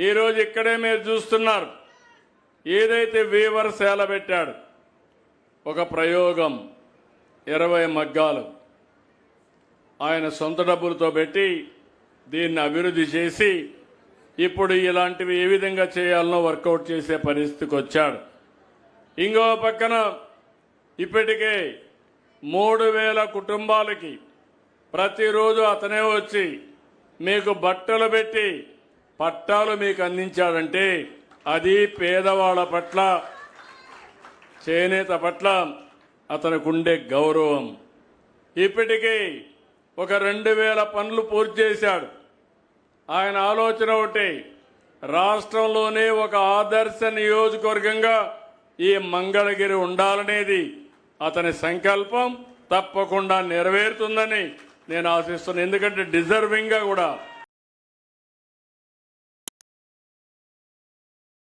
ఈరోజు ఇక్కడే మీరు చూస్తున్నారు, ఏదైతే వీవర్ సేల పెట్టాడు, ఒక ప్రయోగం 20 మగ్గాలు ఆయన సొంత డబ్బులతో పెట్టి దీన్ని అభివృద్ధి చేసి ఇప్పుడు ఇలాంటివి ఏ విధంగా చేయాలనో వర్కౌట్ చేసే పరిస్థితికి వచ్చాడు. ఇంకో పక్కన ఇప్పటికే 3000 కుటుంబాలకి ప్రతిరోజు అతనే వచ్చి మీకు బట్టలు పెట్టి పట్టాలు మీకు అందించాడంటే అది పేదవాళ్ళ పట్ల, చేనేత పట్ల అతనికి ఉండే గౌరవం. ఇప్పటికీ ఒక 2000 పనులు పూర్తి చేశాడు. ఆయన ఆలోచన ఒకటి, రాష్ట్రంలోనే ఒక ఆదర్శ నియోజకవర్గంగా ఈ మంగళగిరి ఉండాలనేది అతని సంకల్పం. తప్పకుండా నెరవేరుతుందని నేను ఆశిస్తున్నాను. ఎందుకంటే డిజర్వింగ్గా కూడా